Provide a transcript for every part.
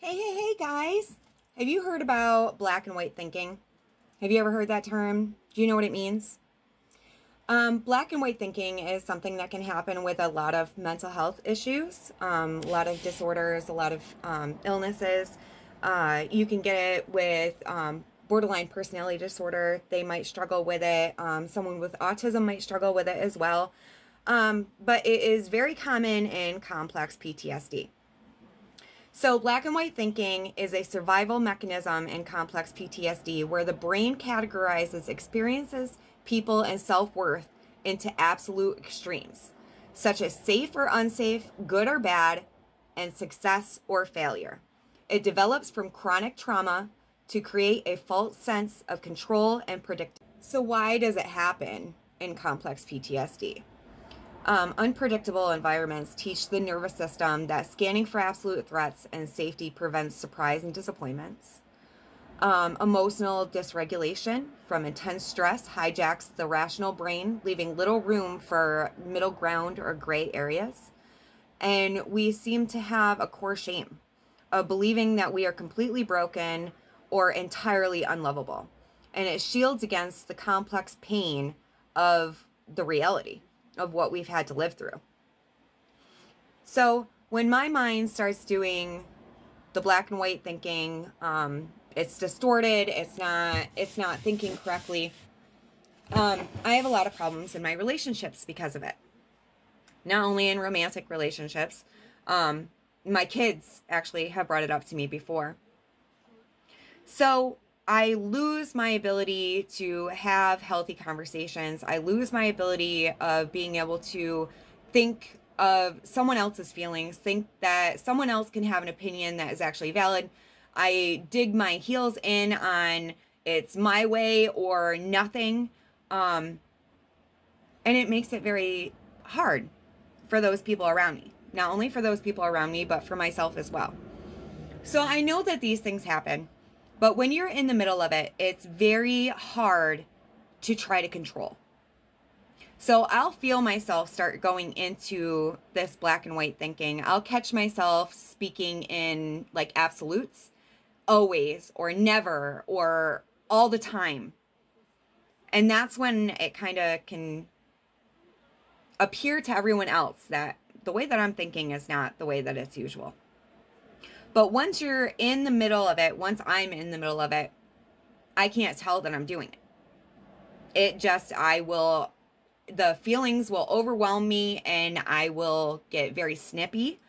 Hey, guys. Have you heard about black and white thinking? Have you ever heard that term? Do you know what it means? Black and white thinking is something that can happen with a lot of mental health issues, a lot of disorders, a lot of illnesses. You can get it with borderline personality disorder. They might struggle with it. Someone with autism might struggle with it as well. But it is very common in complex PTSD. So, black and white thinking is a survival mechanism in complex PTSD where the brain categorizes experiences, people, and self worth into absolute extremes, such as safe or unsafe, good or bad, and success or failure. It develops from chronic trauma to create a false sense of control and predictability. So, why does it happen in complex PTSD? Unpredictable environments teach the nervous system that scanning for absolute threats and safety prevents surprise and disappointments. Emotional dysregulation from intense stress hijacks the rational brain, leaving little room for middle ground or gray areas. And we seem to have a core shame of believing that we are completely broken or entirely unlovable. And it shields against the complex pain of the reality of what we've had to live through. So when my mind starts doing the black and white thinking, it's distorted, it's not thinking correctly. I have a lot of problems in my relationships because of it. Not only in romantic relationships, my kids actually have brought it up to me before. So I lose my ability to have healthy conversations. I lose my ability of being able to think of someone else's feelings, think that someone else can have an opinion that is actually valid. I dig my heels in on it's my way or nothing. And it makes it very hard for those people around me. Not only for those people around me, but for myself as well. So I know that these things happen. But when you're in the middle of it, it's very hard to try to control. So I'll feel myself start going into this black and white thinking. I'll catch myself speaking in like absolutes, always or never or all the time. And that's when it kind of can appear to everyone else that the way that I'm thinking is not the way that it's usual. But once you're in the middle of it, once I'm in the middle of it, I can't tell that I'm doing it. The feelings will overwhelm me and I will get very snippy.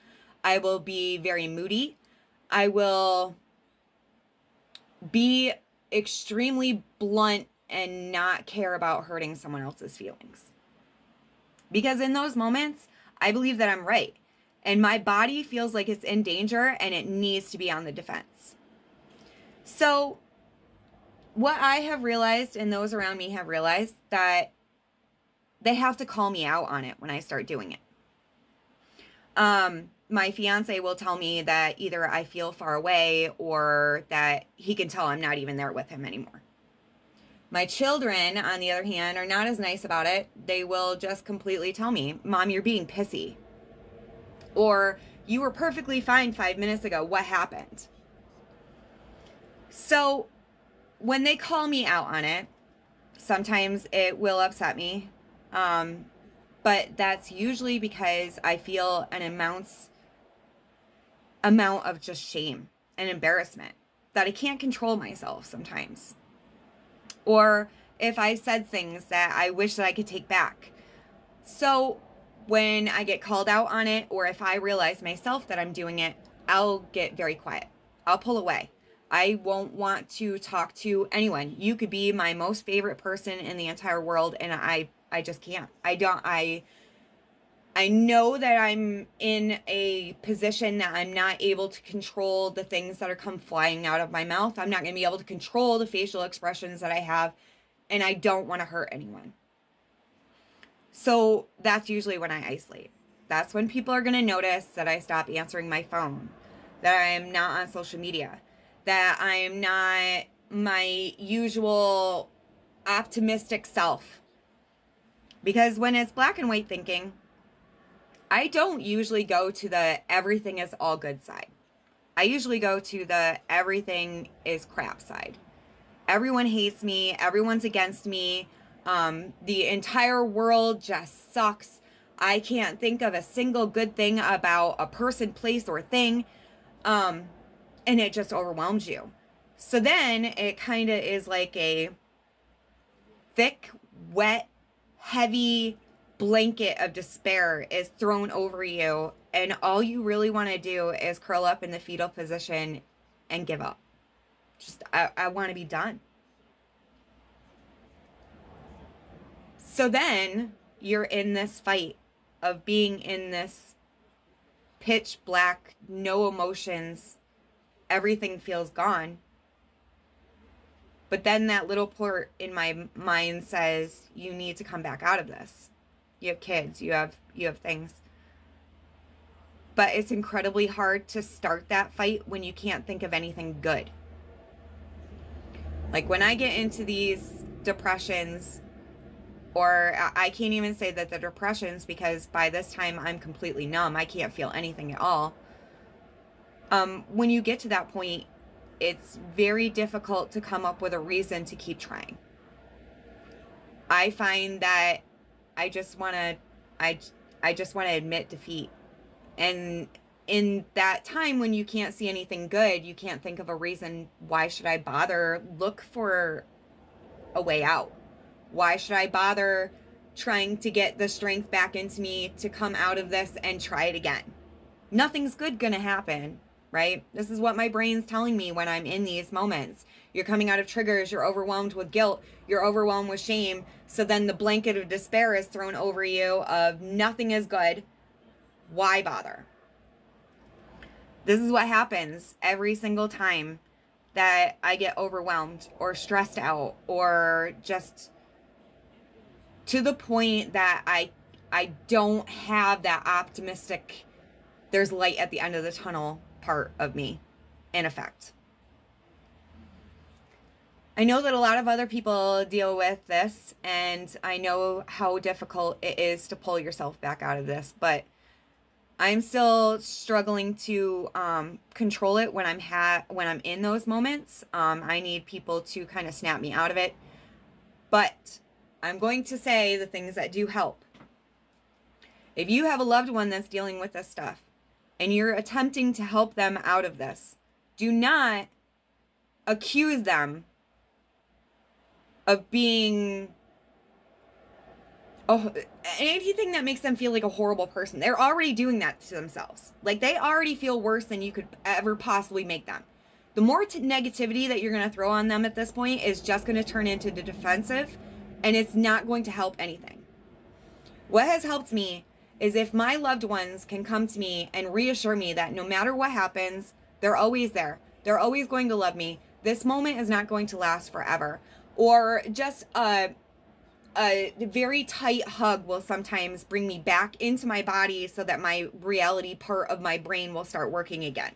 I will be very moody. I will be extremely blunt and not care about hurting someone else's feelings. Because in those moments, I believe that I'm right. And my body feels like it's in danger and it needs to be on the defense. So what I have realized and those around me have realized that they have to call me out on it when I start doing it. My fiance will tell me that either I feel far away or that he can tell I'm not even there with him anymore. My children, on the other hand, are not as nice about it. They will just completely tell me, Mom, you're being pissy. Or you were perfectly fine 5 minutes ago. What happened? So when they call me out on it, sometimes it will upset me. But that's usually because I feel an amount of just shame and embarrassment that I can't control myself sometimes. Or if I said things that I wish that I could take back. So when I get called out on it, or if I realize myself that I'm doing it, I'll get very quiet. I'll pull away. I won't want to talk to anyone. You could be my most favorite person in the entire world, and I just can't. I know that I'm in a position that I'm not able to control the things that are come flying out of my mouth. I'm not going to be able to control the facial expressions that I have, and I don't want to hurt anyone. So that's usually when I isolate. That's when people are going to notice that I stop answering my phone, that I'm not on social media, that I'm not my usual optimistic self. Because when it's black and white thinking, I don't usually go to the everything is all good side. I usually go to the everything is crap side. Everyone hates me. Everyone's against me. The entire world just sucks. I can't think of a single good thing about a person, place, or thing. And it just overwhelms you. So then it kind of is like a thick, wet, heavy blanket of despair is thrown over you. And all you really want to do is curl up in the fetal position and give up. Just, I want to be done. So then you're in this fight of being in this pitch black, no emotions, everything feels gone. But then that little part in my mind says, you need to come back out of this. You have kids, you have things. But it's incredibly hard to start that fight when you can't think of anything good. Like when I get into these depressions, or I can't even say that the depressions, because by this time I'm completely numb. I can't feel anything at all. When you get to that point, it's very difficult to come up with a reason to keep trying. I find that I just want to admit defeat. And in that time when you can't see anything good, you can't think of a reason, why should I bother look for a way out? Why should I bother trying to get the strength back into me to come out of this and try it again? Nothing's good gonna happen, right? This is what my brain's telling me when I'm in these moments. You're coming out of triggers, you're overwhelmed with guilt, you're overwhelmed with shame. So then the blanket of despair is thrown over you of nothing is good. Why bother? This is what happens every single time that I get overwhelmed or stressed out or just to the point that I don't have that optimistic, there's light at the end of the tunnel part of me in effect. I know that a lot of other people deal with this, and I know how difficult it is to pull yourself back out of this, but I'm still struggling to control it when I'm in those moments. I need people to kind of snap me out of it. But I'm going to say the things that do help. If you have a loved one that's dealing with this stuff and you're attempting to help them out of this, do not accuse them of being anything that makes them feel like a horrible person. They're already doing that to themselves. Like, they already feel worse than you could ever possibly make them. The more negativity that you're going to throw on them at this point is just going to turn into the defensive, and it's not going to help anything. What has helped me is if my loved ones can come to me and reassure me that no matter what happens, they're always there. They're always going to love me. This moment is not going to last forever. Or just a very tight hug will sometimes bring me back into my body so that my reality part of my brain will start working again.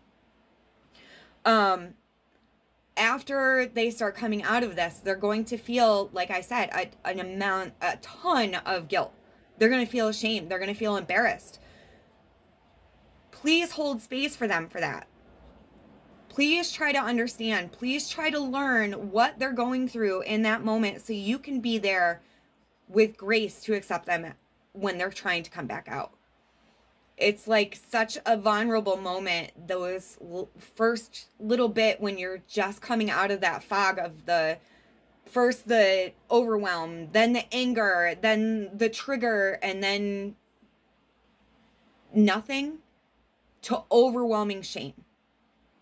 After they start coming out of this, they're going to feel, like I said, a ton of guilt. They're going to feel ashamed. They're going to feel embarrassed. Please hold space for them for that. Please try to understand. Please try to learn what they're going through in that moment so you can be there with grace to accept them when they're trying to come back out. It's like such a vulnerable moment, those first little bit when you're just coming out of that fog of the overwhelm, then the anger, then the trigger, and then nothing to overwhelming shame.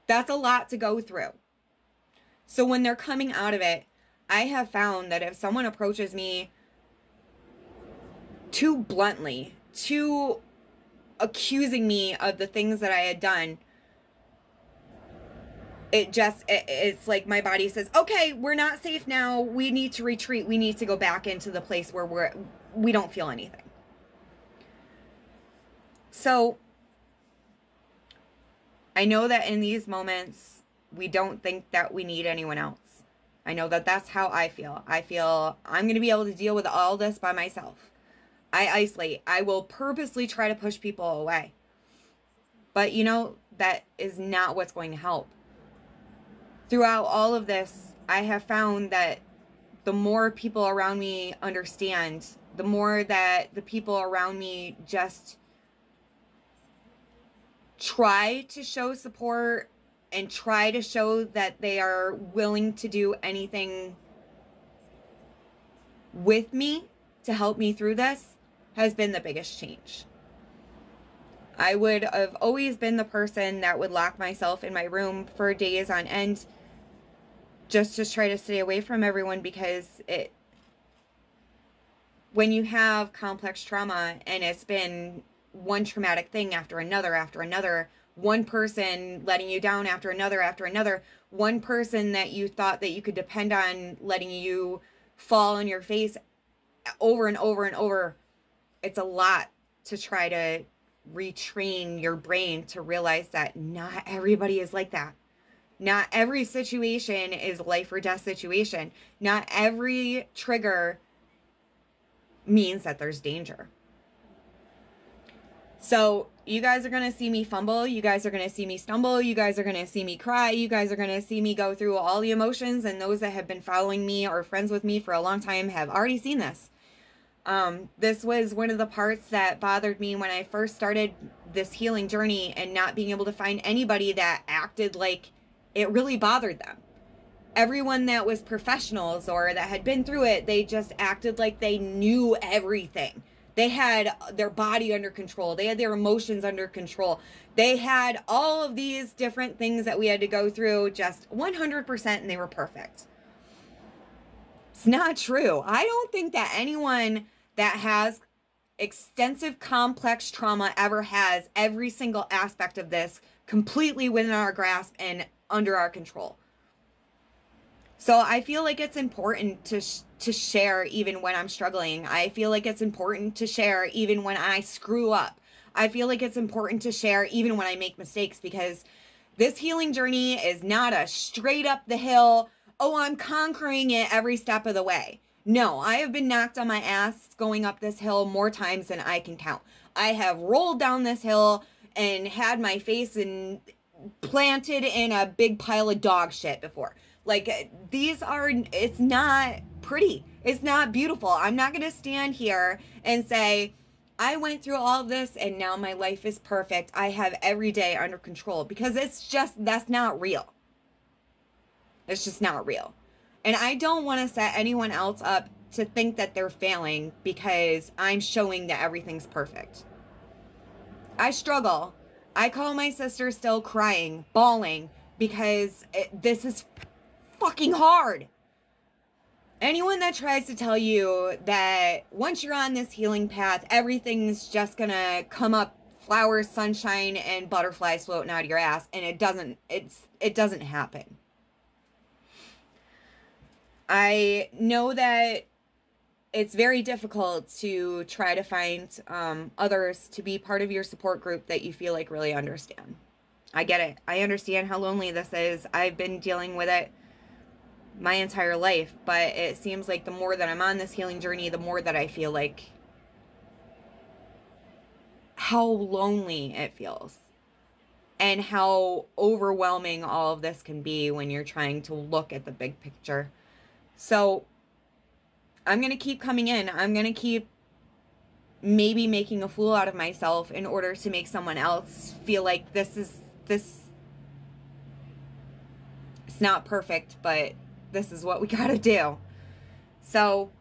That's a lot to go through. So when they're coming out of it, I have found that if someone approaches me too bluntly, too accusing me of the things that I had done, it's like my body says, okay, we're not safe now. We need to retreat. We need to go back into the place where we don't feel anything. So I know that in these moments, we don't think that we need anyone else. I know that that's how I feel. I feel I'm going to be able to deal with all this by myself. I isolate. I will purposely try to push people away. But you know, that is not what's going to help. Throughout all of this, I have found that the more people around me understand, the more that the people around me just try to show support and try to show that they are willing to do anything with me to help me through this, has been the biggest change. I would have always been the person that would lock myself in my room for days on end just to try to stay away from everyone, because when you have complex trauma and it's been one traumatic thing after another, one person letting you down after another, one person that you thought that you could depend on letting you fall on your face over and over and over, it's a lot to try to retrain your brain to realize that not everybody is like that. Not every situation is life or death situation. Not every trigger means that there's danger. So you guys are going to see me fumble. You guys are going to see me stumble. You guys are going to see me cry. You guys are going to see me go through all the emotions. And those that have been following me or friends with me for a long time have already seen this. This was one of the parts that bothered me when I first started this healing journey, and not being able to find anybody that acted like it really bothered them. Everyone that was professionals or that had been through it, they just acted like they knew everything. They had their body under control. They had their emotions under control. They had all of these different things that we had to go through just 100%, and they were perfect. It's not true. I don't think that anyone that has extensive complex trauma ever has every single aspect of this completely within our grasp and under our control. So I feel like it's important to share even when I'm struggling. I feel like it's important to share even when I screw up. I feel like it's important to share even when I make mistakes, because this healing journey is not a straight up the hill, oh, I'm conquering it every step of the way. No, I have been knocked on my ass going up this hill more times than I can count. I have rolled down this hill and had my face planted in a big pile of dog shit before. Like, it's not pretty. It's not beautiful. I'm not going to stand here and say, I went through all of this and now my life is perfect. I have every day under control, because that's not real. It's just not real. And I don't want to set anyone else up to think that they're failing because I'm showing that everything's perfect. I struggle. I call my sister still crying, bawling, because this is fucking hard. Anyone that tries to tell you that once you're on this healing path, everything's just gonna come up flowers, sunshine, and butterflies floating out of your ass, and it doesn't happen. I know that it's very difficult to try to find others to be part of your support group that you feel like really understand. I get it. I understand how lonely this is. I've been dealing with it my entire life, but it seems like the more that I'm on this healing journey, the more that I feel like how lonely it feels and how overwhelming all of this can be when you're trying to look at the big picture. So I'm going to keep coming in. I'm going to keep maybe making a fool out of myself in order to make someone else feel like this. It's not perfect, but this is what we got to do. So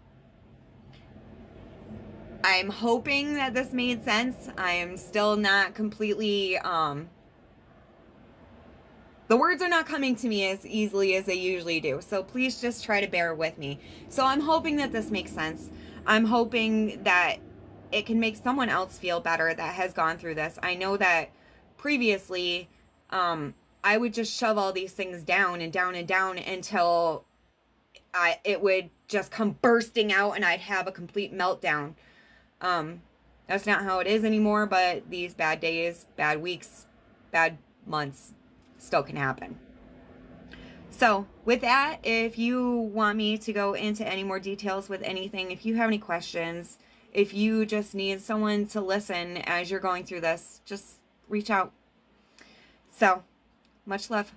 I'm hoping that this made sense. I am still not completely, the words are not coming to me as easily as they usually do. So please just try to bear with me. So I'm hoping that this makes sense. I'm hoping that it can make someone else feel better that has gone through this. I know that previously, I would just shove all these things down and down and down until it would just come bursting out and I'd have a complete meltdown. That's not how it is anymore, but these bad days, bad weeks, bad months still can happen. So with that, if you want me to go into any more details with anything, if you have any questions, if you just need someone to listen as you're going through this, just reach out. So, much love.